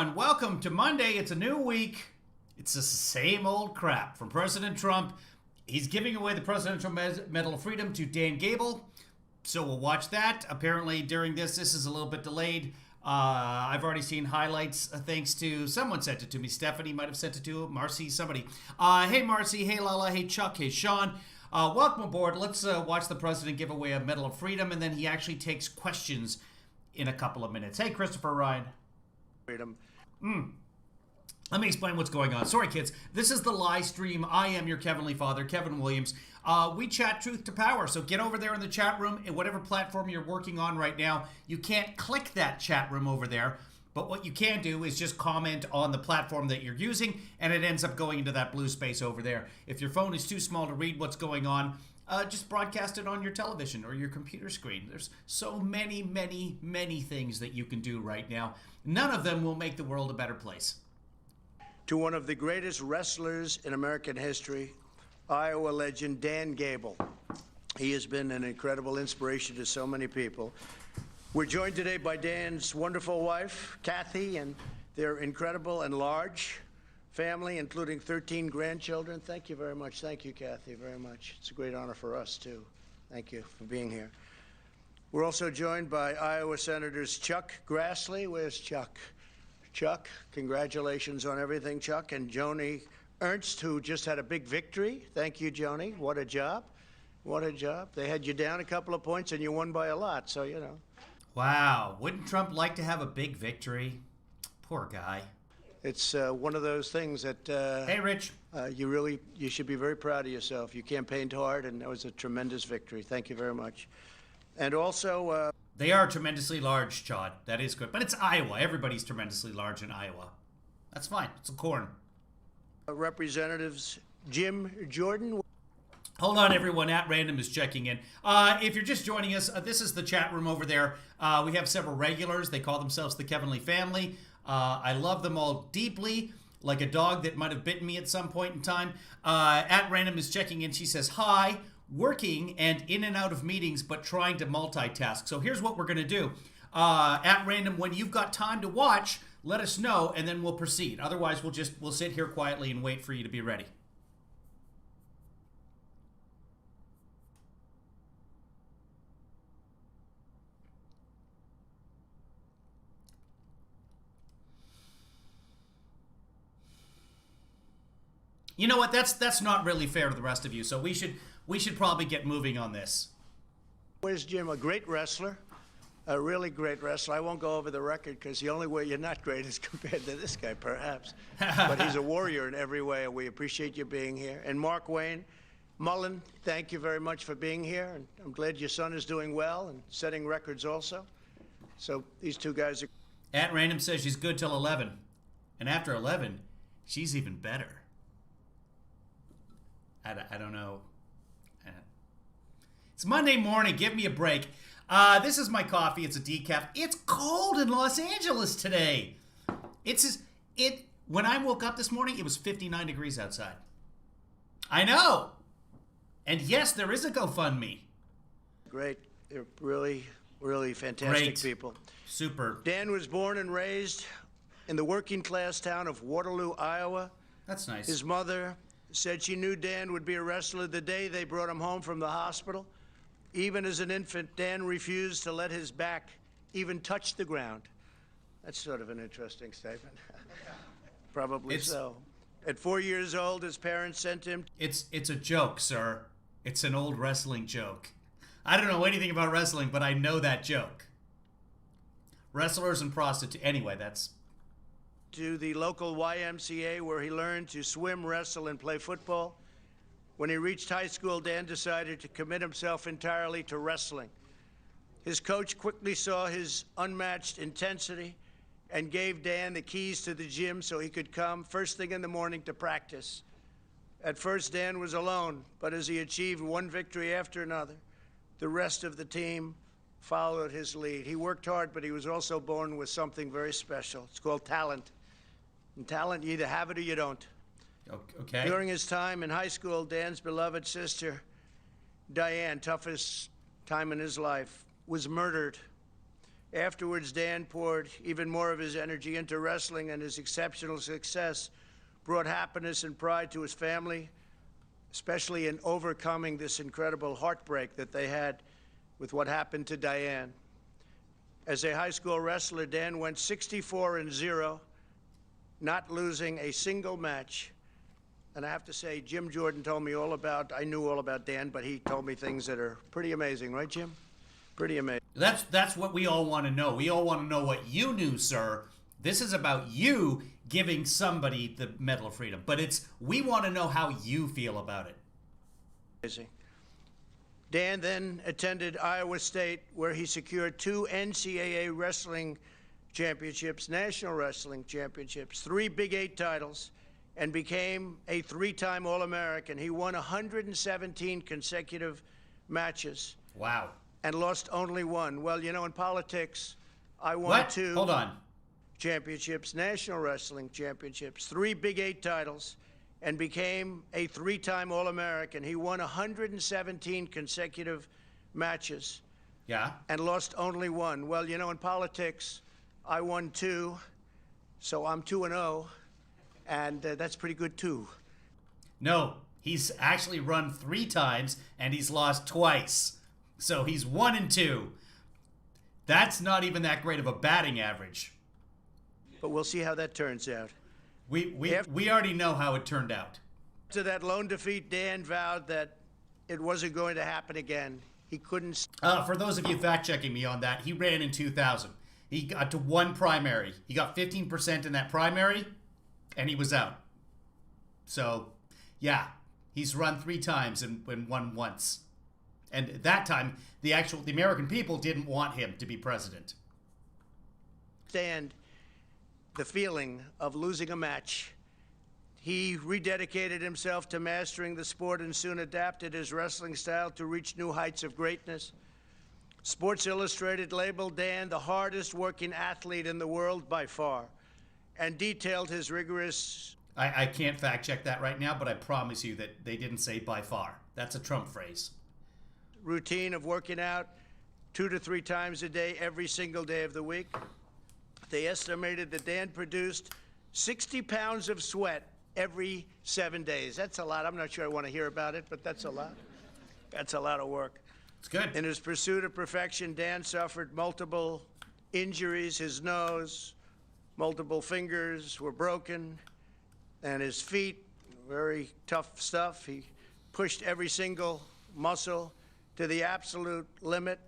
everyone. Welcome to Monday. It's a new week. It's the same old crap from President Trump. He's giving away the Presidential Medal of Freedom to Dan Gable. So we'll watch that. Apparently during this is a little bit delayed. I've already seen highlights thanks to someone sent it to me. Stephanie might have sent it to Marcy, somebody. Hey Marcy, hey Lala, hey Chuck, hey Sean. Welcome aboard. Let's watch the president give away a Medal of Freedom, and then he actually takes questions in a couple of minutes. Hey Christopher Ryan. Freedom. Let me explain what's going on. Sorry, kids. This is the live stream. I am your Heavenly Father, Kevin Williams. We chat truth to power. So get over there in the chat room, in whatever platform you're working on right now. You can't click that chat room over there. But what you can do is just comment on the platform that you're using, and it ends up going into that blue space over there. If your phone is too small to read what's going on, just broadcast it on your television or your computer screen. There's so many, many, many things that you can do right now. None of them will make the world a better place. To one of the greatest wrestlers in American history, Iowa legend Dan Gable. He has been an incredible inspiration to so many people. We're joined today by Dan's wonderful wife, Kathy, and their incredible and large family, including 13 grandchildren. Thank you very much. Thank you, Kathy, very much. It's a great honor for us, too. Thank you for being here. We're also joined by Iowa Senators Chuck Grassley. Where's Chuck? Chuck, congratulations on everything, Chuck. And Joni Ernst, who just had a big victory. Thank you, Joni. What a job. What a job. They had you down a couple of points, and you won by a lot, so, you know. Wow. Wouldn't Trump like to have a big victory? Poor guy. It's one of those things that hey, Rich. You should be very proud of yourself. You campaigned hard, and that was a tremendous victory. Thank you very much. And also... They are tremendously large, Chad. That is good. But it's Iowa. Everybody's tremendously large in Iowa. That's fine. It's a corn. Representatives Jim Jordan. Hold on, everyone. At Random is checking in. If you're just joining us, this is the chat room over there. We have several regulars. They call themselves the Kevinly family. I love them all deeply, like a dog that might have bitten me at some point in time. At Random is checking in. She says, hi, working and in and out of meetings, but trying to multitask. So here's what we're going to do. At Random, when you've got time to watch, let us know, and then we'll proceed. Otherwise, we'll sit here quietly and wait for you to be ready. You know what? That's not really fair to the rest of you. So we should probably get moving on this. Where's Jim? A great wrestler, a really great wrestler. I won't go over the record because the only way you're not great is compared to this guy, perhaps. But he's a warrior in every way, and we appreciate you being here. And Mark Wayne Mullen, thank you very much for being here. And I'm glad your son is doing well and setting records also. So these two guys are... At Random says she's good till 11, and after 11, she's even better. I don't know. It's Monday morning. Give me a break. This is my coffee. It's a decaf. It's cold in Los Angeles today. When I woke up this morning, it was 59 degrees outside. I know. And yes, there is a GoFundMe. Great. They're really, really fantastic people. Super. Dan was born and raised in the working class town of Waterloo, Iowa. That's nice. His mother said she knew Dan would be a wrestler the day they brought him home from the hospital. Even as an infant, Dan refused to let his back even touch the ground. That's sort of an interesting statement. Probably so. At 4 years old, his parents sent him... It's a joke, sir. It's an old wrestling joke. I don't know anything about wrestling, but I know that joke. Wrestlers and prostitutes. Anyway, that's... to the local YMCA where he learned to swim, wrestle, and play football. When he reached high school, Dan decided to commit himself entirely to wrestling. His coach quickly saw his unmatched intensity and gave Dan the keys to the gym so he could come first thing in the morning to practice. At first, Dan was alone, but as he achieved one victory after another, the rest of the team followed his lead. He worked hard, but he was also born with something very special. It's called talent. And talent, you either have it or you don't. Okay. During his time in high school, Dan's beloved sister, Diane, toughest time in his life, was murdered Afterwards, Dan poured even more of his energy into wrestling, and his exceptional success brought happiness and pride to his family, especially in overcoming this incredible heartbreak that they had with what happened to Diane. As a high school wrestler, Dan went 64-0, not losing a single match. And I have to say, Jim Jordan told me I knew all about Dan, but he told me things that are pretty amazing, right, Jim? Pretty amazing. That's what we all want to know. We all want to know what you knew, sir. This is about you giving somebody the Medal of Freedom, but we want to know how you feel about it. Amazing. Dan then attended Iowa State, where he secured 2 NCAA wrestling championships, national wrestling championships, 3 Big 8 titles, and became a 3-time All-American. He won 117 consecutive matches. Wow. And lost only 1. Well, you know, in politics, I won What? 2 Hold on. championships, national wrestling championships, 3 Big 8 titles, and became a 3-time All-American. He won 117 consecutive matches. Yeah. And lost only 1. Well, you know, in politics, I won 2, so I'm 2-0, and that's pretty good too. No, he's actually run 3 times and he's lost twice. So he's 1-2. That's not even that great of a batting average. But we'll see how that turns out. We already know how it turned out. After that lone defeat, Dan vowed that it wasn't going to happen again. He couldn't. For those of you fact-checking me on that, he ran in 2000. He got to 1 primary. He got 15% in that primary, and he was out. So, yeah, he's run 3 times and won once. And at that time, the American people didn't want him to be president. Stand the feeling of losing a match. He rededicated himself to mastering the sport and soon adapted his wrestling style to reach new heights of greatness. Sports Illustrated labeled Dan the hardest working athlete in the world by far, and detailed his rigorous... I can't fact check that right now, but I promise you that they didn't say by far. That's a Trump phrase. Routine of working out 2 to 3 times a day, every single day of the week. They estimated that Dan produced 60 pounds of sweat every 7 days. That's a lot. I'm not sure I want to hear about it, but that's a lot. That's a lot of work. It's good. In his pursuit of perfection, Dan suffered multiple injuries. His nose, multiple fingers were broken, and his feet, very tough stuff. He pushed every single muscle to the absolute limit.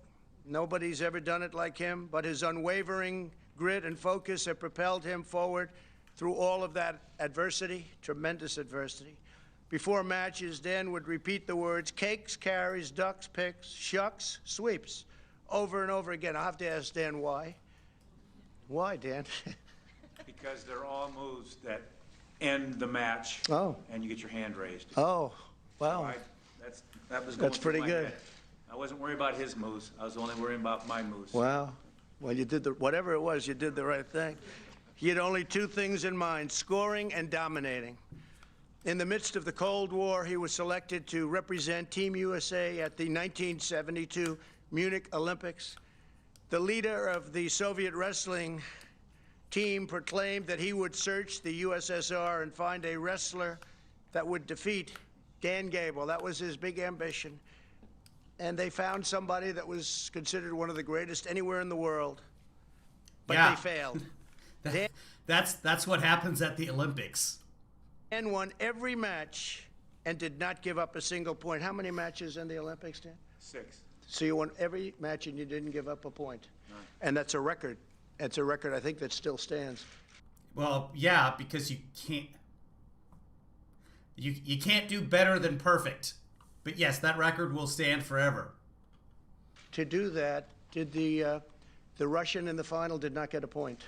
Nobody's ever done it like him, but his unwavering grit and focus have propelled him forward through all of that adversity, tremendous adversity. Before matches, Dan would repeat the words cakes, carries, ducks, picks, shucks, sweeps, over and over again. I'll have to ask Dan why. Why, Dan? Because they're all moves that end the match. Oh. And you get your hand raised. Oh, wow. That was going That's through pretty my good. head. I wasn't worried about his moves. I was only worried about my moves. Wow. Well, you did whatever it was, you did the right thing. He had only 2 things in mind, scoring and dominating. In the midst of the Cold War, he was selected to represent Team USA at the 1972 Munich Olympics. The leader of the Soviet wrestling team proclaimed that he would search the USSR and find a wrestler that would defeat Dan Gable. That was his big ambition. And they found somebody that was considered one of the greatest anywhere in the world. But Yeah. they failed. That's what happens at the Olympics. Dan won every match and did not give up a single point. How many matches in the Olympics, Dan? 6. So you won every match and you didn't give up a point. And that's a record. It's a record, I think, that still stands. Well, yeah, because you can't do better than perfect. But yes, that record will stand forever. To do that, did the Russian in the final did not get a point?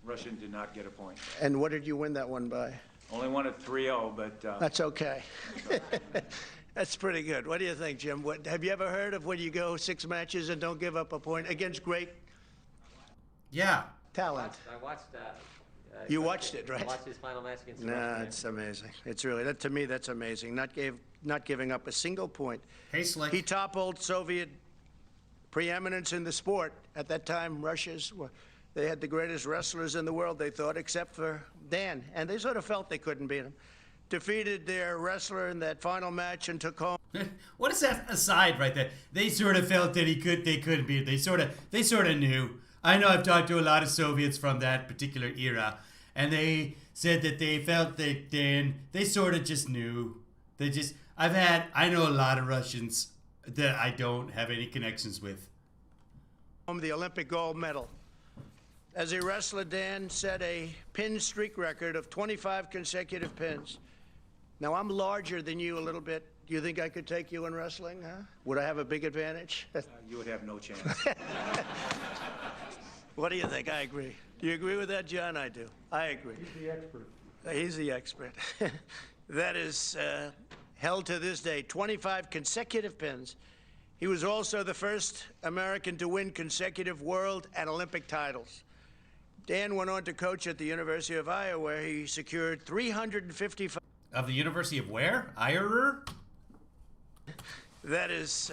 Russian did not get a point. And what did you win that one by? Only won at 3-0, but That's okay. That's pretty good. What do you think, Jim? Have you ever heard of when you go 6 matches and don't give up a point against great Yeah. talent? I watched You watched it, right? I watched his final match against Nah, Russia. it's amazing. It's really, to me, that's amazing. Not giving up a single point. Hey, Slick. He toppled Soviet preeminence in the sport. At that time, they had the greatest wrestlers in the world, they thought, except for Dan. And they sort of felt they couldn't beat him. Defeated their wrestler in that final match and took home. What is that aside right there? They sort of felt that they couldn't beat it. They sort of knew. I know I've talked to a lot of Soviets from that particular era, and they said that they felt that then they sort of just knew. I know a lot of Russians that I don't have any connections with. The Olympic gold medal. As a wrestler, Dan set a pin streak record of 25 consecutive pins. Now, I'm larger than you a little bit. Do you think I could take you in wrestling, huh? Would I have a big advantage? You would have no chance. What do you think? I agree. Do you agree with that, John? I do. I agree. He's the expert. He's the expert. That is held to this day, 25 consecutive pins. He was also the first American to win consecutive world and Olympic titles. Dan went on to coach at the University of Iowa, where he secured 355. Of the University of where? Iowa? That is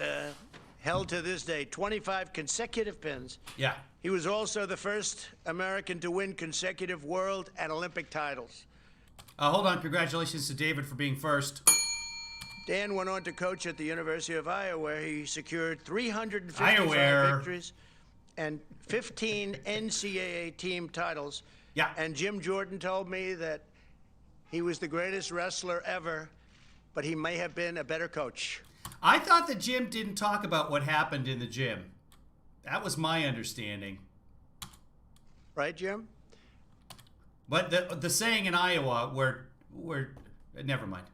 held to this day, 25 consecutive pins. Yeah. He was also the first American to win consecutive world and Olympic titles. Hold on. Congratulations to David for being first. Dan went on to coach at the University of Iowa, where he secured 355 victories and 15 NCAA team titles. Yeah. And Jim Jordan told me that he was the greatest wrestler ever, but he may have been a better coach. I thought that Jim didn't talk about what happened in the gym. That was my understanding. Right, Jim? But the saying in Iowa where never mind.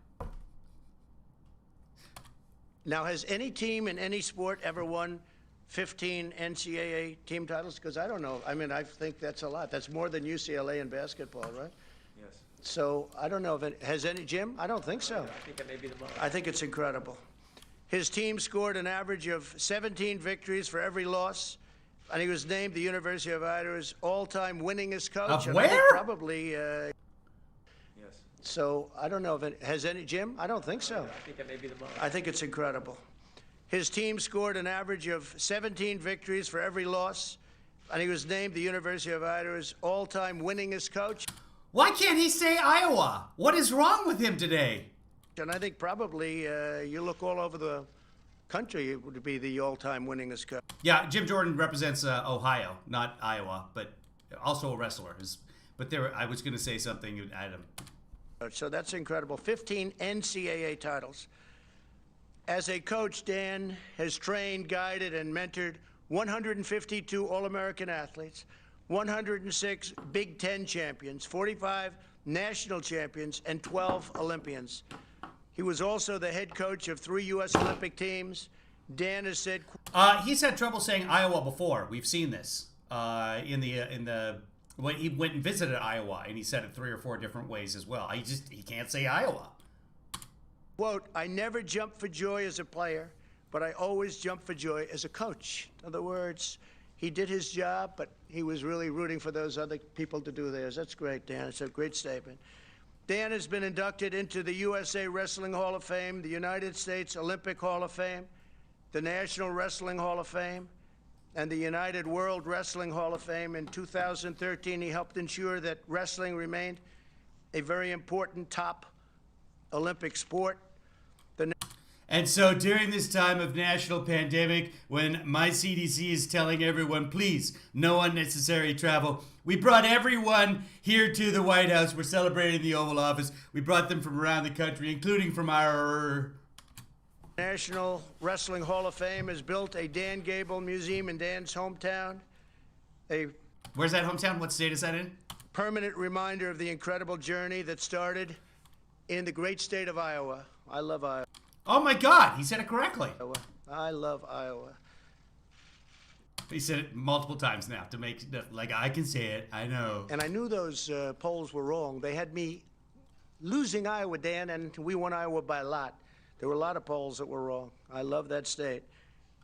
Now, has any team in any sport ever won 15 NCAA team titles? Because I don't know. I mean, I think that's a lot. That's more than UCLA in basketball, right? Yes. So I don't know if it has any. Jim? I don't think so. I think it may be the most. I think it's incredible. His team scored an average of 17 victories for every loss, and he was named the University of Iowa's all-time winningest coach. Of and I think where? probably. Yes. So I don't know if it has any. Jim? I don't think so. I think it may be the most. I think it's incredible. His team scored an average of 17 victories for every loss, and he was named the University of Iowa's all-time winningest coach. Why can't he say Iowa? What is wrong with him today? And I think probably you look all over the country, it would be the all-time winningest coach. Yeah, Jim Jordan represents Ohio, not Iowa, but also a wrestler. But I was going to say something, Adam. So that's incredible. 15 NCAA titles. As a coach, Dan has trained, guided, and mentored 152 All-American athletes, 106 Big Ten champions, 45 national champions, and 12 Olympians. He was also the head coach of 3 U.S. Olympic teams. Dan has said... He's had trouble saying Iowa before. We've seen this when he went and visited Iowa, and he said it 3 or 4 different ways as well. He can't say Iowa. Quote, I never jump for joy as a player, but I always jump for joy as a coach. In other words, he did his job, but he was really rooting for those other people to do theirs. That's great, Dan. It's a great statement. Dan has been inducted into the USA Wrestling Hall of Fame, the United States Olympic Hall of Fame, the National Wrestling Hall of Fame, and the United World Wrestling Hall of Fame. In 2013, he helped ensure that wrestling remained a very important top Olympic sport. And so during this time of national pandemic, when my CDC is telling everyone, please, no unnecessary travel, we brought everyone here to the White House. We're celebrating the Oval Office. We brought them from around the country, including from our... National Wrestling Hall of Fame has built a Dan Gable Museum in Dan's hometown, a Where's that hometown? What state is that in? permanent reminder of the incredible journey that started in the great state of Iowa. I love Iowa. Oh my God, he said it correctly. I love Iowa. He said it multiple times now to make, like, I can say it, I know. And I knew those polls were wrong. They had me losing Iowa, Dan, and we won Iowa by a lot. There were a lot of polls that were wrong. I love that state.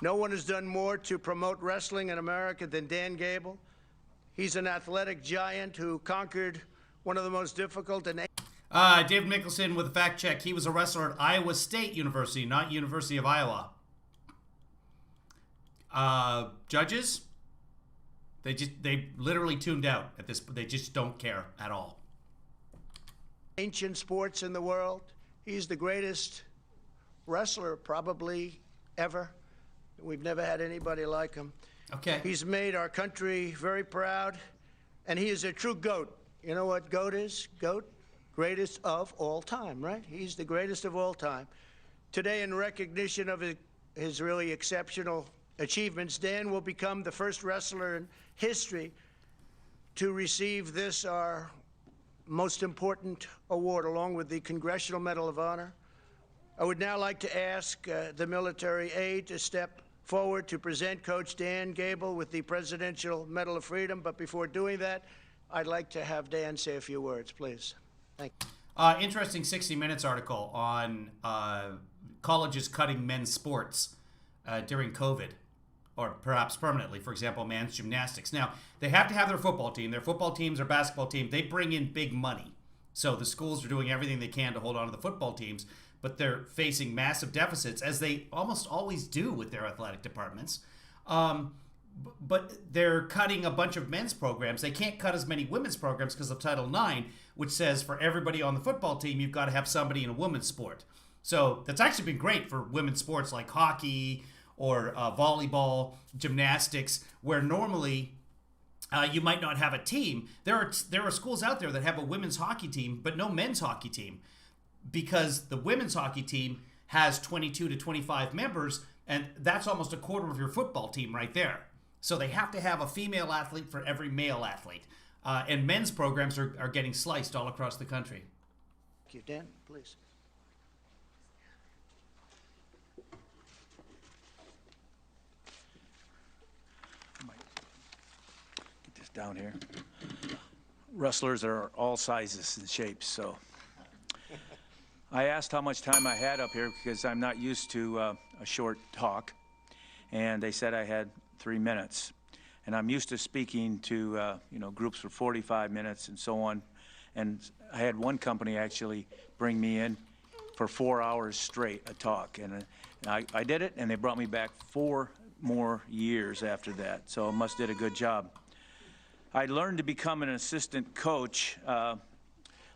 No one has done more to promote wrestling in America than Dan Gable. He's an athletic giant who conquered one of the most difficult and... Dave Mickelson with a fact check. He was a wrestler at Iowa State University, not University of Iowa. Judges, they literally tuned out at this. They just don't care at all. Ancient sports in the world. He's the greatest wrestler probably ever. We've never had anybody like him. Okay. He's made our country very proud, and he is a true GOAT. You know what GOAT is? GOAT, greatest of all time, right? He's the greatest of all time. Today, in recognition of his really exceptional achievements, Dan will become the first wrestler in history to receive this, our most important award, along with the Congressional Medal of Honor. I would now like to ask the military aide to step forward to present Coach Dan Gable with the Presidential Medal of Freedom. But before doing that, I'd like to have Dan say a few words, please. Thank you. Interesting 60 Minutes article on colleges cutting men's sports during COVID, or perhaps permanently. For example, men's gymnastics. Now, they have to have their football team. Their football teams or basketball team, they bring in big money. So the schools are doing everything they can to hold on to the football teams, but they're facing massive deficits, as they almost always do with their athletic departments. But they're cutting a bunch of men's programs. They can't cut as many women's programs because of Title IX, which says for everybody on the football team, you've got to have somebody in a women's sport. So that's actually been great for women's sports like hockey or volleyball, gymnastics, where normally you might not have a team. There are schools out there that have a women's hockey team, but no men's hockey team, because the women's hockey team has 22 to 25 members, and that's almost a quarter of your football team right there. So they have to have a female athlete for every male athlete. And men's programs are getting sliced all across the country. Thank you. Dan, please. Get this down here. Wrestlers are all sizes and shapes, so. I asked how much time I had up here because I'm not used to a short talk, and they said I had 3 minutes. And I'm used to speaking to groups for 45 minutes and so on. And I had one company actually bring me in for 4 hours straight a talk, and I did it, and they brought me back 4 more years after that. So I must did a good job. I learned to become an assistant coach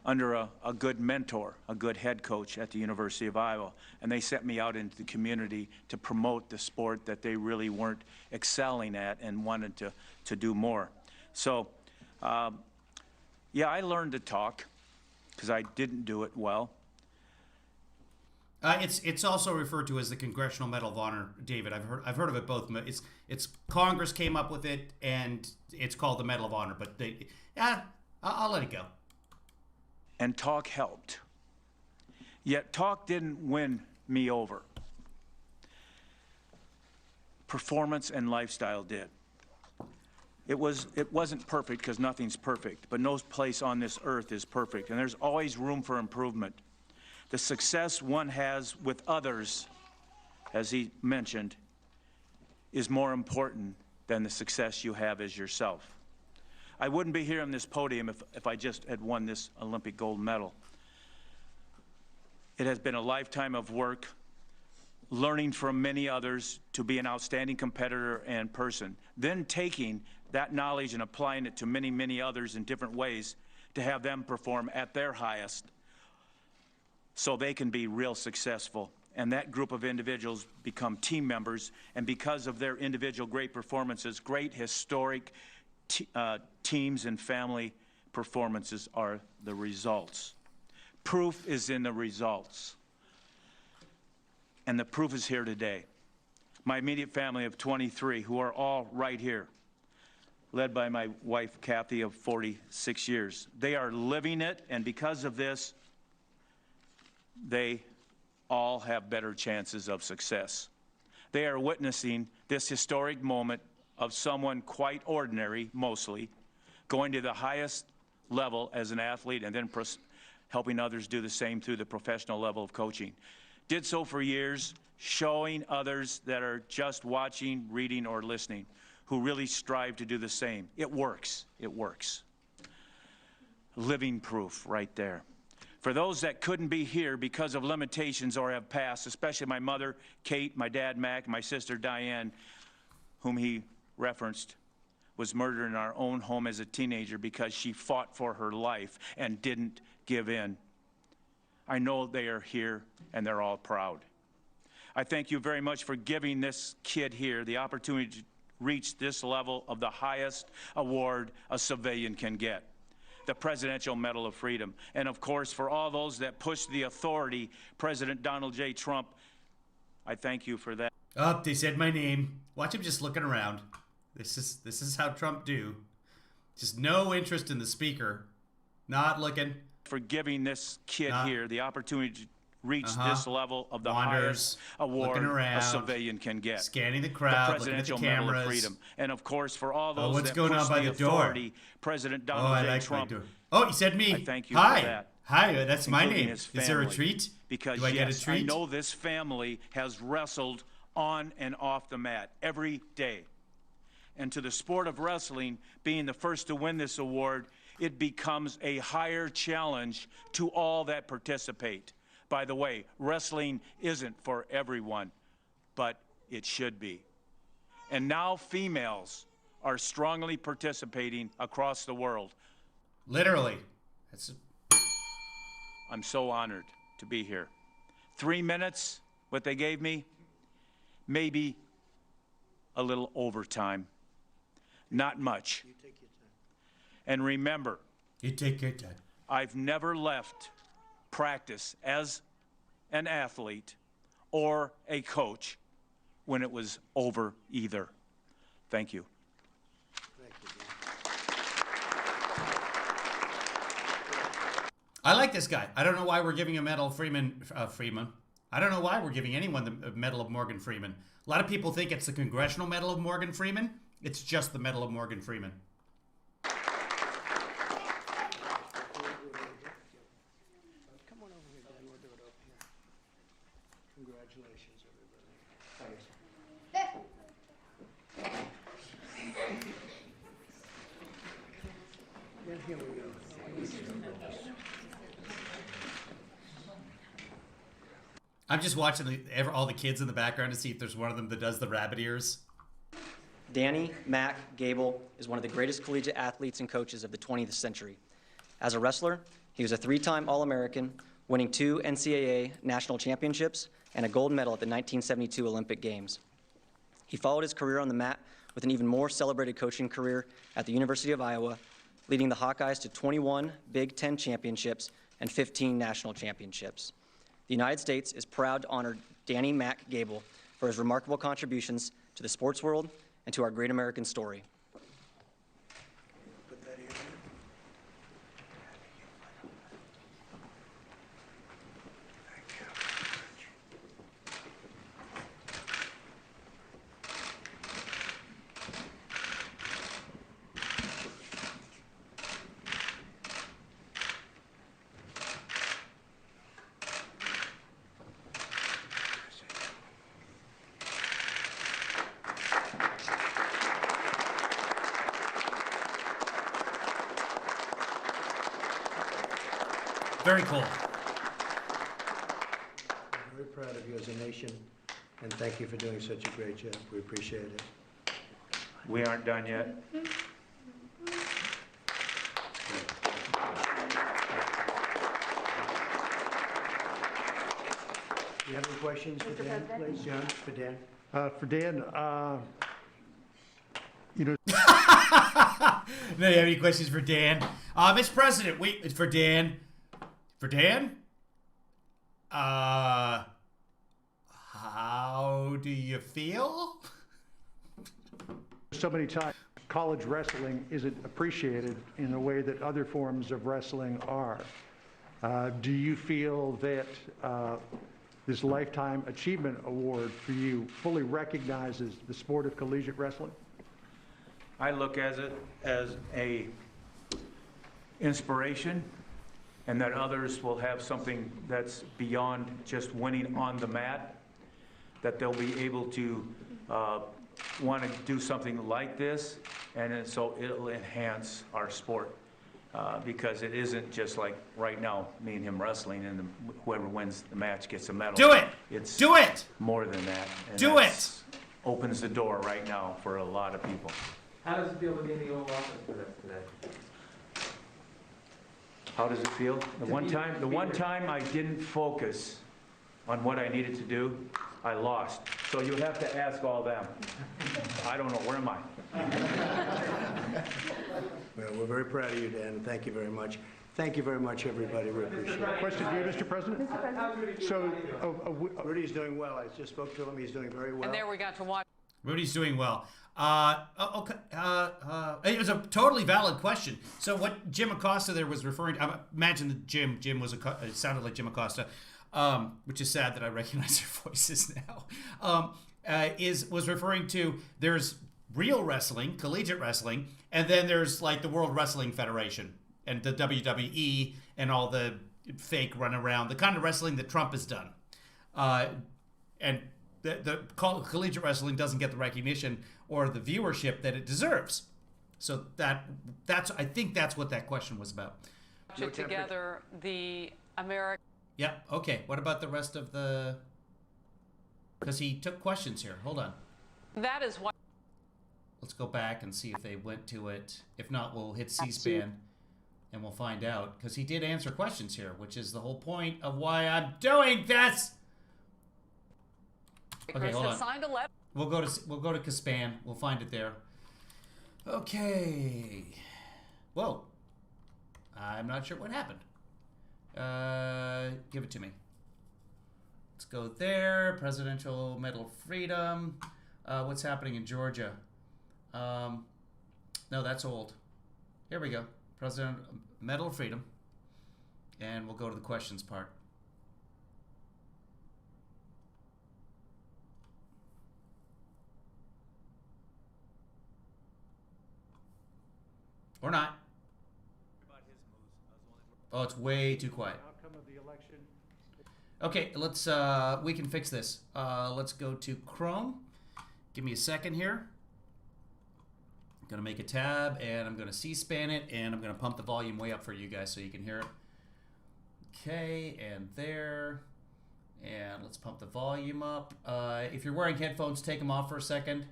under a good mentor, a good head coach at the University of Iowa. And they sent me out into the community to promote the sport that they really weren't excelling at and wanted to do more. So, yeah, I learned to talk because I didn't do it well. It's also referred to as the Congressional Medal of Honor, David. I've heard of it both. It's Congress came up with it, and it's called the Medal of Honor. But I'll let it go. And talk helped. Yet talk didn't win me over. Performance and lifestyle did. It wasn't perfect because nothing's perfect, but no place on this earth is perfect, and there's always room for improvement. The success one has with others, as he mentioned, is more important than the success you have as yourself. I wouldn't be here on this podium if I just had won this Olympic gold medal. It has been a lifetime of work, learning from many others to be an outstanding competitor and person, then taking that knowledge and applying it to many, many others in different ways to have them perform at their highest so they can be real successful. And that group of individuals become team members, and because of their individual great performances, great historic teams and family performances are the results. Proof is in the results. And the proof is here today. My immediate family of 23, who are all right here, led by my wife, Kathy, of 46 years. They are living it, and because of this, they all have better chances of success. They are witnessing this historic moment of someone quite ordinary, mostly, going to the highest level as an athlete and then helping others do the same through the professional level of coaching. Did so for years, showing others that are just watching, reading, or listening, who really strive to do the same. It works. It works. Living proof right there. For those that couldn't be here because of limitations or have passed, especially my mother, Kate, my dad, Mac, my sister, Diane, whom he referenced, was murdered in our own home as a teenager because she fought for her life and didn't give in. I know they are here and they're all proud. I thank you very much for giving this kid here the opportunity to reach this level of the highest award a civilian can get, the Presidential Medal of Freedom. And of course, for all those that push the authority, President Donald J. Trump, I thank you for that. Oh, they said my name. Watch him just looking around. This is how Trump do. Just no interest in the speaker. Not looking. For giving this kid here the opportunity to reach this level of the Wanders, highest award around, a civilian can get. Scanning the crowd, the Presidential looking at the Medal cameras. of Freedom. And of course, for all those what's that going push on by the the door? authority, President Donald J. Trump. Oh, he said me. I thank you Hi. for that. Hi, that's my including name. his Is there a family. treat? Because Do I get a yes, treat? I know this family has wrestled on and off the mat every day. And to the sport of wrestling, being the first to win this award, it becomes a higher challenge to all that participate. By the way, wrestling isn't for everyone, but it should be. And now females are strongly participating across the world. Literally. I'm so honored to be here. 3 minutes, what they gave me, maybe a little overtime. Not much. You take your time. And remember, You take your time. I've never left practice as an athlete or a coach when it was over either. Thank you. Thank you, Dan. I like this guy. I don't know why we're giving a medal of Freeman. I don't know why we're giving anyone the Medal of Morgan Freeman. A lot of people think it's the Congressional Medal of Morgan Freeman. It's just the Medal of Morgan Freeman. Come on over here, Dan. We'll do it over here. Congratulations, everybody. And here we go. I'm just watching all the kids in the background to see if there's one of them that does the rabbit ears. Danny Mac Gable is one of the greatest collegiate athletes and coaches of the 20th century. As a wrestler, he was a 3-time All-American, winning 2 NCAA national championships and a gold medal at the 1972 Olympic Games. He followed his career on the mat with an even more celebrated coaching career at the University of Iowa, leading the Hawkeyes to 21 Big Ten championships and 15 national championships. The United States is proud to honor Danny Mac Gable for his remarkable contributions to the sports world and to our great American story. Put that here. Thank you. Very cool. Very proud of you as a nation, and thank you for doing such a great job. We appreciate it. We aren't done yet. Do you have any questions for Dan, please? John, for Dan? For Dan, Do you have any questions for Dan? Mr. President, it's for Dan. For Dan? How do you feel? so many times college wrestling isn't appreciated in the way that other forms of wrestling are. Do you feel that this Lifetime Achievement Award for you fully recognizes the sport of collegiate wrestling? I look at it as a inspiration, and that others will have something that's beyond just winning on the mat, that they'll be able to want to do something like this, and so it'll enhance our sport. Because it isn't just like right now, me and him wrestling, and whoever wins the match gets a medal. Do it! It's Do it! more than that. And Do that's opens the door right now for a lot of people. How does it feel to be in the Oval Office with us today? How does it feel? The one time I didn't focus on what I needed to do, I lost. So you have to ask all them. I don't know, where am I? Well, we're very proud of you, Dan, and thank you very much. Thank you very much, everybody. We appreciate it. Question to you, Mr. President? So, Rudy's doing well. I just spoke to him. He's doing very well. And there we got to watch. Rudy's doing well. Okay. It was a totally valid question. So what Jim Acosta there was referring to, I imagine that Jim was, it sounded like Jim Acosta, which is sad that I recognize their voices now, was referring to there's real wrestling, collegiate wrestling, and then there's like the World Wrestling Federation and the WWE and all the fake run around, the kind of wrestling that Trump has done. And the collegiate wrestling doesn't get the recognition or the viewership that it deserves. So that's I think that's what that question was about. Put together the American. Yeah. Okay. What about the rest of the? Because he took questions here. Hold on. That is what. Let's go back and see if they went to it. If not, we'll hit C-SPAN and we'll find out. Because he did answer questions here, which is the whole point of why I'm doing this. Okay, hold on. Signed a letter. We'll go to Caspan. We'll find it there. Okay. Whoa. I'm not sure what happened. Give it to me. Let's go there. Presidential Medal of Freedom. What's happening in Georgia? No, that's old. Here we go. President Medal of Freedom. And we'll go to the questions part. Or not. Oh, it's way too quiet. outcome of the election. Okay, let's we can fix this. Let's go to Chrome. Give me a second here. I'm gonna make a tab and I'm gonna C-SPAN it and I'm gonna pump the volume way up for you guys so you can hear it. Okay, and there. And let's pump the volume up. If you're wearing headphones, take them off for a second.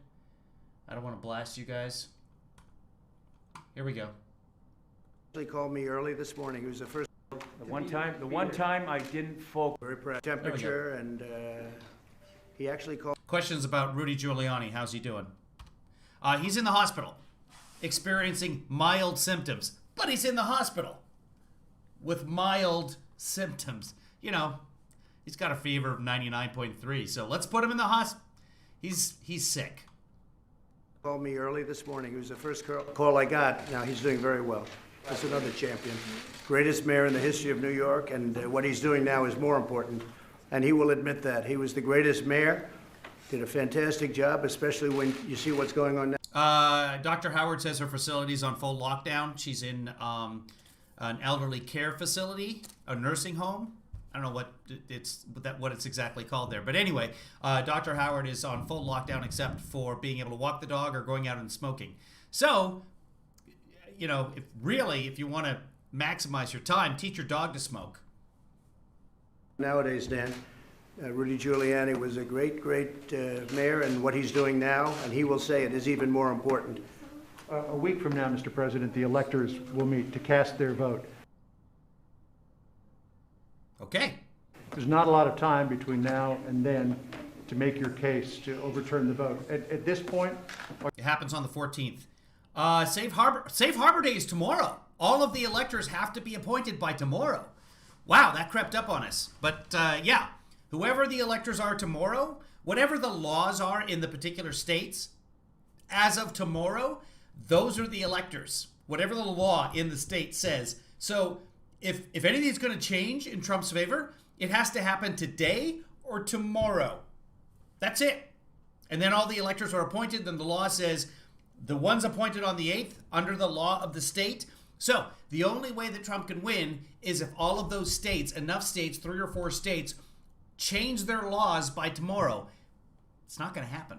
I don't want to blast you guys. Here we go. He called me early this morning. He was the first. The one time I didn't focus. Very proud. Temperature, and he actually called. Questions about Rudy Giuliani. How's he doing? He's in the hospital, experiencing mild symptoms. But he's in the hospital with mild symptoms. You know, he's got a fever of 99.3. So let's put him in the hospital. He's sick. Called me early this morning. He was the first call I got. Now he's doing very well. That's another champion. Greatest mayor in the history of New York, and what he's doing now is more important. And he will admit that. He was the greatest mayor, did a fantastic job, especially when you see what's going on now. Dr. Howard says her facility's on full lockdown. She's in an elderly care facility, a nursing home. I don't know what it's exactly called there. But anyway, Dr. Howard is on full lockdown except for being able to walk the dog or going out and smoking. So, you know, if you want to maximize your time, teach your dog to smoke. Nowadays, Dan, Rudy Giuliani was a great mayor, and what he's doing now, and he will say it, is even more important. A week from now, Mr. President, the electors will meet to cast their vote. Okay. There's not a lot of time between now and then to make your case to overturn the vote. At this point, it happens on the 14th. Safe Harbor Day is tomorrow. All of the electors have to be appointed by tomorrow. Wow, that crept up on us. But yeah, whoever the electors are tomorrow, whatever the laws are in the particular states, as of tomorrow, those are the electors. Whatever the law in the state says. So if anything's going to change in Trump's favor, it has to happen today or tomorrow. That's it. And then all the electors are appointed. Then the law says the ones appointed on the 8th under the law of the state. So the only way that Trump can win is if all of those states, enough states, 3 or 4 states, change their laws by tomorrow. It's not going to happen.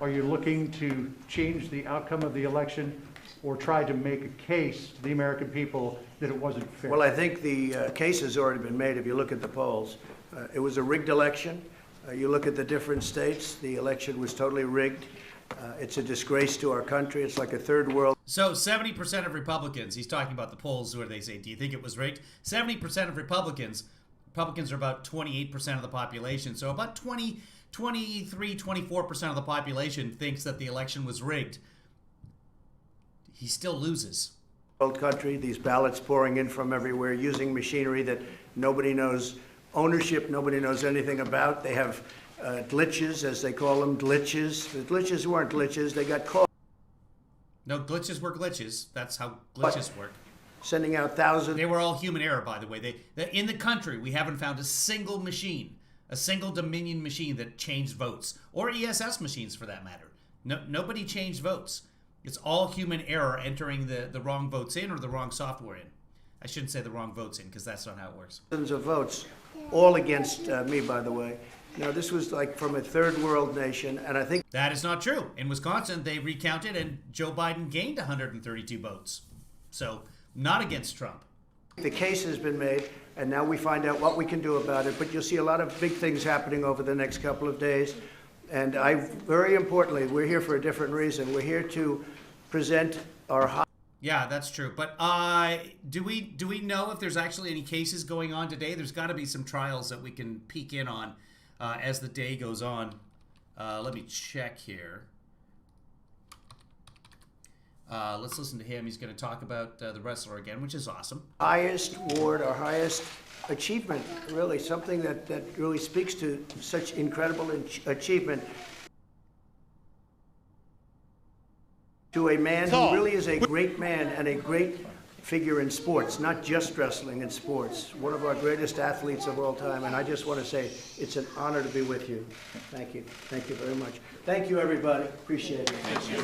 are you looking to change the outcome of the election or try to make a case to the American people that it wasn't fair? Well, I think the case has already been made if you look at the polls. It was a rigged election, You look at the different states, the election was totally rigged. It's a disgrace to our country. It's like a third world. So 70% of Republicans, he's talking about the polls where they say, do you think it was rigged? 70% of Republicans are about 28% of the population. So about 23, 24% of the population thinks that the election was rigged. He still loses. Country, these ballots pouring in from everywhere, using machinery that nobody knows ownership, nobody knows anything about. They have glitches, as they call them, glitches. The glitches weren't glitches, they got caught. No, glitches were glitches. That's how glitches work. Sending out thousands. They were all human error, by the way. In the country, we haven't found a single machine, a single Dominion machine that changed votes, or ESS machines for that matter. Nobody changed votes. It's all human error entering the wrong votes in or the wrong software in. I shouldn't say the wrong votes in because that's not how it works. Thousands of votes, all against me, by the way. Now, this was like from a third world nation, and I think that is not true. In Wisconsin, they recounted and Joe Biden gained 132 votes. So, not against Trump. the case has been made, and now we find out what we can do about it. But you'll see a lot of big things happening over the next couple of days. And very importantly, we're here for a different reason. We're here to present our Yeah, that's true. But do we know if there's actually any cases going on today? There's got to be some trials that we can peek in on as the day goes on. Let me check here. Let's listen to him. He's going to talk about the wrestler again, which is awesome. highest award, our highest achievement, really, something that really speaks to such incredible achievement. To a man who really is a great man and a great figure in sports, not just wrestling, in sports. One of our greatest athletes of all time, and I just want to say it's an honor to be with you. Thank you. Thank you very much. Thank you, everybody. Appreciate it. Thank you.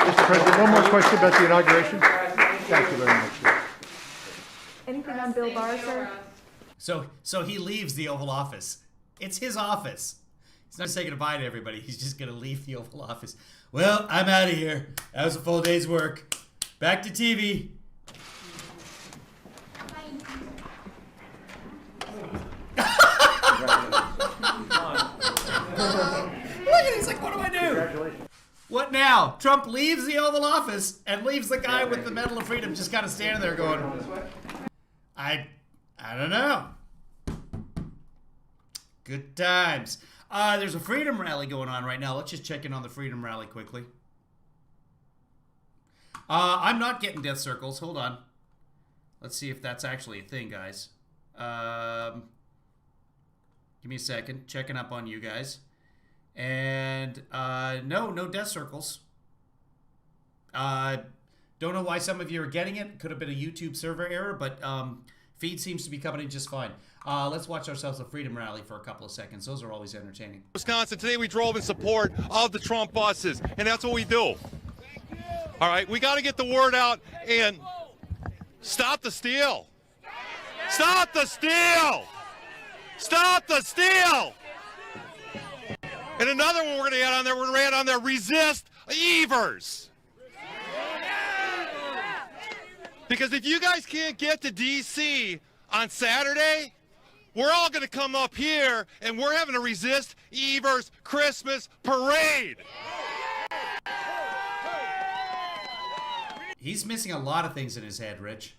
Mr. President, one more question about the inauguration. Thank you very much. Anything on Bill Barr, sir? So he leaves the Oval Office. It's his office. He's not saying goodbye to everybody. He's just going to leave the Oval Office. Well, I'm out of here. That was a full day's work. Back to TV. Look at it. He's like, what do I do? Congratulations. What now? Trump leaves the Oval Office and leaves the guy with the Medal of Freedom just kind of standing there going, I don't know. Good times. There's a freedom rally going on right now. Let's just check in on the freedom rally quickly. I'm not getting death circles. Hold on. Let's see if that's actually a thing, guys. Give me a second. Checking up on you guys. And no death circles. Don't know why some of you are getting it. Could have been a YouTube server error, but feed seems to be coming in just fine. Let's watch ourselves a freedom rally for a couple of seconds. Those are always entertaining. Wisconsin, today we drove in support of the Trump buses, and that's what we do. All right, we got to get the word out and stop the steal. Stop the steal! Stop the steal! And another one we're going to add on there, we're going to add on there, resist Evers. Because if you guys can't get to D.C. on Saturday, we're all going to come up here and we're having to resist Evers' Christmas parade. He's missing a lot of things in his head, Rich.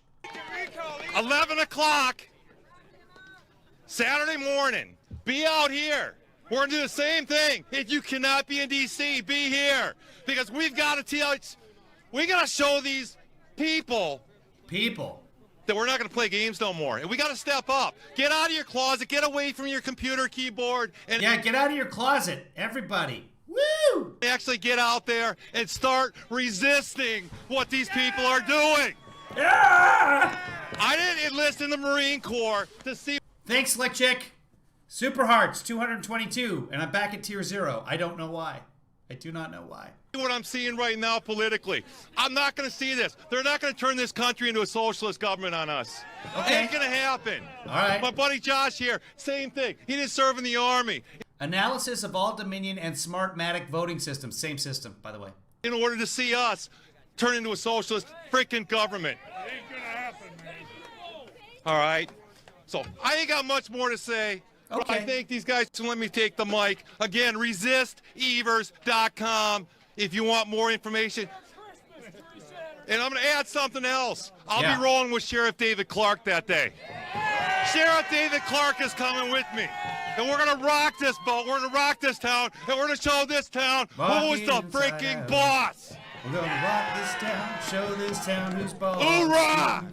11 o'clock, Saturday morning, be out here. We're going to do the same thing. If you cannot be in D.C., be here. Because we've got to tell, we got to show these people that we're not going to play games no more. And we got to step up. Get out of your closet. Get away from your computer keyboard. And yeah, get out of your closet, everybody. Woo! actually get out there and start resisting what these people are doing. Yeah! I didn't enlist in the Marine Corps to see. Thanks, Slick Chick. Super Hearts, 222, and I'm back at tier 0. I don't know why. I do not know why. What I'm seeing right now politically. I'm not going to see this. They're not going to turn this country into a socialist government on us. Okay. Ain't going to happen. All right. My buddy Josh here, same thing. He didn't serve in the Army. Analysis of all Dominion and Smartmatic voting systems. Same system, by the way. In order to see us turn into a socialist freaking government. All right? So I ain't got much more to say. But I Okay. thank these guys to let me take the mic. Again, resistevers.com if you want more information. And I'm going to add something else. I'll Yeah. be rolling with Sheriff David Clark that day. Sheriff David Clark is coming with me. And we're going to rock this boat. We're going to rock this town. And we're going to show this town who's the freaking boss. We're going to rock this town, show this town who's boss. Hoorah!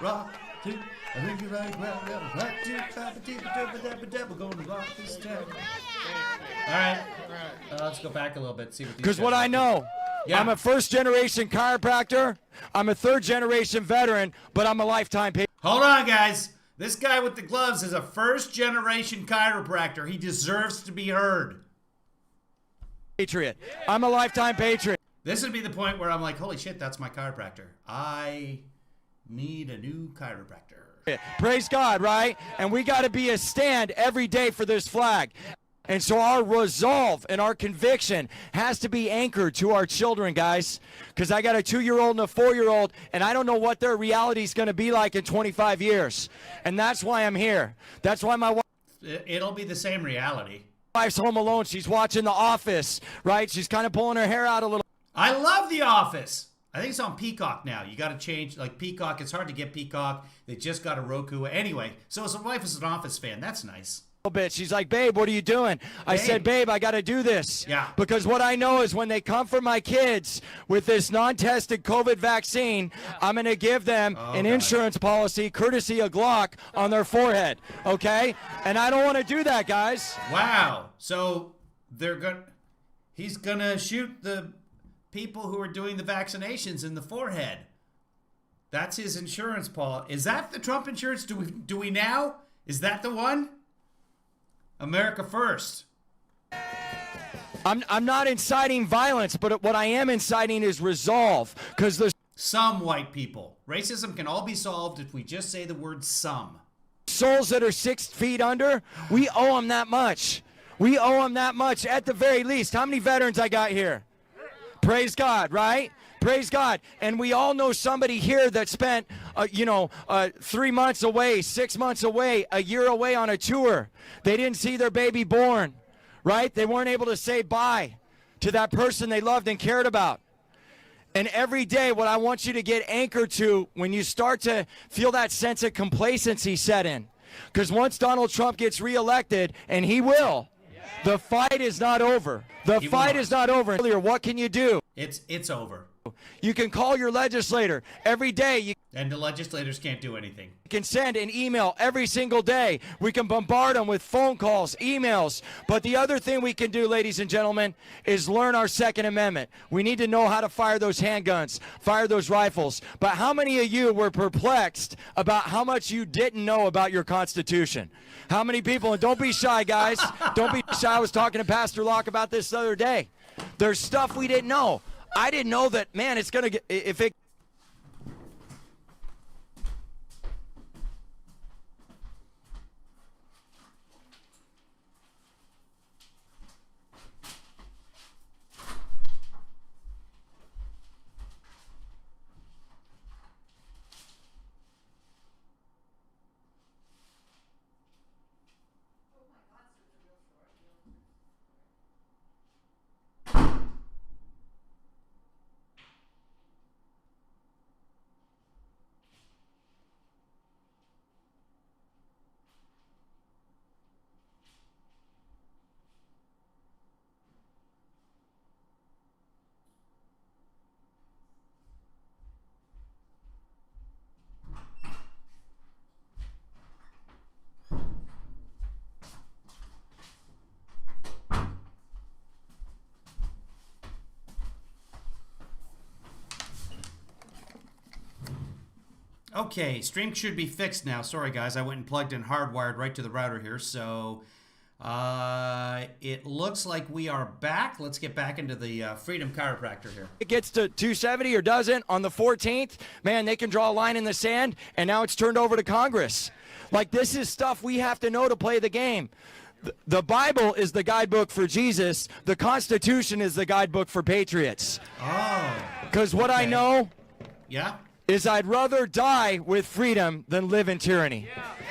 Rock to, I think you're right, rock to, we're going to rock this town. All right, let's go back a little bit, see what these Because guys what I know, Yeah. I'm a first-generation chiropractor, I'm a third-generation veteran, but I'm a lifetime patient. Hold on, guys. This guy with the gloves is a first-generation chiropractor. He deserves to be heard. I'm a lifetime patriot. This would be the point where I'm like, holy shit, that's my chiropractor. I need a new chiropractor. Praise God, right? And we got to be a stand every day for this flag. And so our resolve and our conviction has to be anchored to our children, guys. Because I got a 2-year-old and a 4-year-old, and I don't know what their reality is going to be like in 25 years. And that's why I'm here. That's why my wife. It'll be the same reality. Wife's home alone. She's watching The Office, right? She's kind of pulling her hair out a little. I love The Office. I think it's on Peacock now. You got to change, like Peacock. It's hard to get Peacock. They just got a Roku. Anyway, so his wife is an Office fan. That's nice. Bit. She's like, babe, what are you doing? I said, babe, I got to do this. Yeah. Because what I know is when they come for my kids with this non-tested COVID vaccine, I'm going to give them an insurance policy courtesy of Glock on their forehead. Okay? And I don't want to do that, guys. Wow. So he's gonna shoot the people who are doing the vaccinations in the forehead. That's his insurance policy. Is that the Trump insurance? Do we now? Is that the one? America first. I'm not inciting violence, but what I am inciting is resolve. Because there's Some white people. Racism can all be solved if we just say the word some. souls that are 6 feet under. We owe them that much. We owe them that much at the very least. How many veterans I got here? Praise God, right? Praise God. And we all know somebody here that spent, 3 months away, 6 months away, a year away on a tour. They didn't see their baby born, right? They weren't able to say bye to that person they loved and cared about. And every day, what I want you to get anchored to when you start to feel that sense of complacency set in, because once Donald Trump gets reelected, and he will, the fight is not over. The fight is not over. What can you do? It's over. You can call your legislator every day. And the legislators can't do anything. You can send an email every single day. We can bombard them with phone calls, emails. But the other thing we can do, ladies and gentlemen, is learn our Second Amendment. We need to know how to fire those handguns, fire those rifles. But how many of you were perplexed about how much you didn't know about your Constitution? How many people, and don't be shy, guys. Don't be shy. I was talking to Pastor Locke about this the other day. There's stuff we didn't know. I didn't know that, man, it's going to get, if it. Okay, stream should be fixed now. Sorry, guys. I went and plugged in hardwired right to the router here. So it looks like we are back. Let's get back into the Freedom Chiropractor here. It gets to 270 or doesn't on the 14th, man, they can draw a line in the sand, and now it's turned over to Congress. Like, this is stuff we have to know to play the game. The Bible is the guidebook for Jesus. The Constitution is the guidebook for patriots. Oh. Because what I know Yeah? is I'd rather die with freedom than live in tyranny.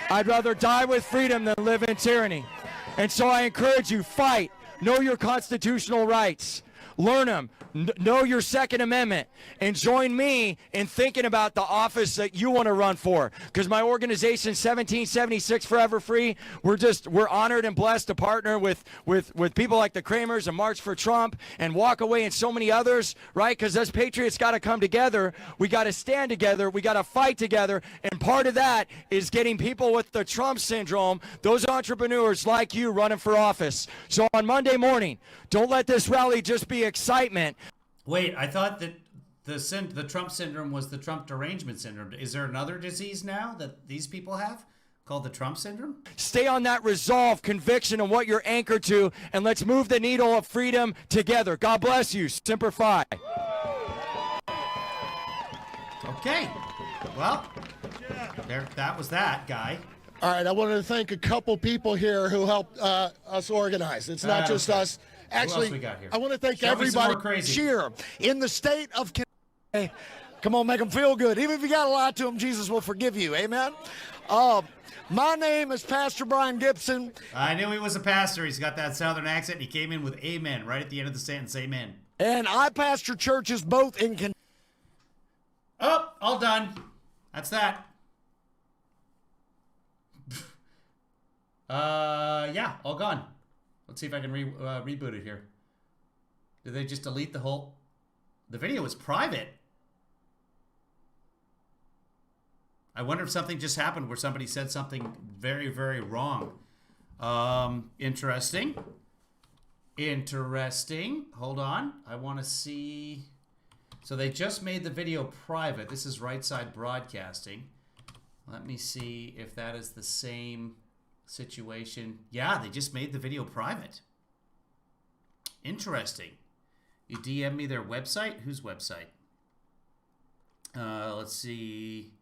I'd rather die with freedom than live in tyranny. And so I encourage you, fight. Know your constitutional rights. Learn them. Know your Second Amendment. And join me in thinking about the office that you want to run for. Because my organization, 1776 Forever Free, we're honored and blessed to partner with people like the Kramers and March for Trump and Walk Away and so many others, right? Because us patriots got to come together. We got to stand together. We got to fight together. And part of that is getting people with the Trump syndrome, those entrepreneurs like you running for office. So on Monday morning, don't let this rally just be excitement. Wait, I thought that the Trump syndrome was the Trump derangement syndrome. Is there another disease now that these people have called the Trump syndrome? Stay on that resolve, conviction, and what you're anchored to, and let's move the needle of freedom together. God bless you. Semper Fi. Okay. Well, that was that guy. All right, I wanted to thank a couple people here who helped us organize. It's not just us. Actually, else we got here? I want to thank Show me some everybody more crazy. here in the state of Kentucky. Come on, make them feel good. Even if you got to lie to them, Jesus will forgive you. Amen. My name is Pastor Brian Gibson. I knew he was a pastor. He's got that southern accent. He came in with amen right at the end of the sentence. Amen. And I pastor churches both in Kentucky. Oh, all done. That's that. Yeah, all gone. Let's see if I can reboot it here. Did they just delete the whole... The video was private. I wonder if something just happened where somebody said something very, very wrong. Interesting. Interesting. Hold on. I want to see... So they just made the video private. This is Right Side Broadcasting. Let me see if that is the same situation. Yeah, they just made the video private. Interesting. You DM me their website? Whose website? Let's see.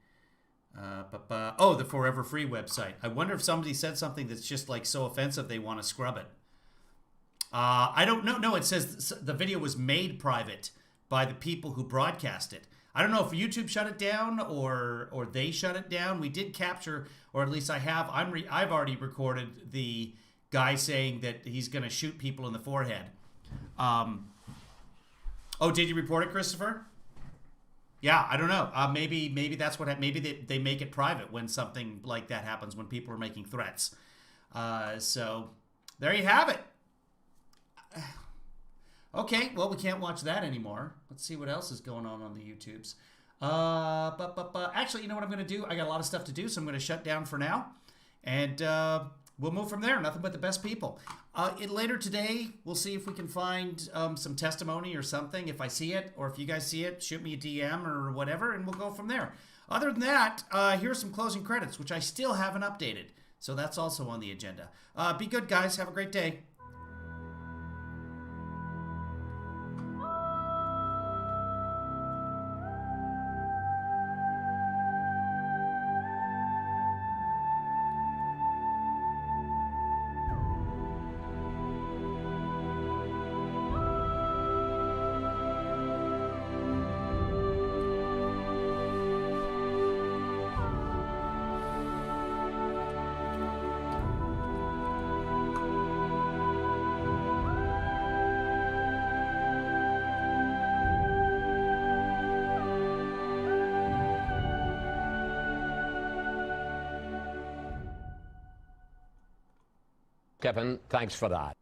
Oh, the Forever Free website. I wonder if somebody said something that's just like so offensive they want to scrub it. I don't know. No, it says the video was made private by the people who broadcast it. I don't know if YouTube shut it down or they shut it down. We did capture, or at least I have. I've already recorded the guy saying that he's going to shoot people in the forehead. Oh, did you report it, Christopher? Yeah, I don't know. Maybe that's what. Maybe they make it private when something like that happens, when people are making threats. So there you have it. Okay, well, we can't watch that anymore. Let's see what else is going on the YouTubes. Actually, you know what I'm going to do? I got a lot of stuff to do, so I'm going to shut down for now. And we'll move from there. Nothing but the best people. Later today, we'll see if we can find some testimony or something. If I see it, or if you guys see it, shoot me a DM or whatever, and we'll go from there. Other than that, here's some closing credits, which I still haven't updated. So that's also on the agenda. Be good, guys. Have a great day. Kevin, thanks for that.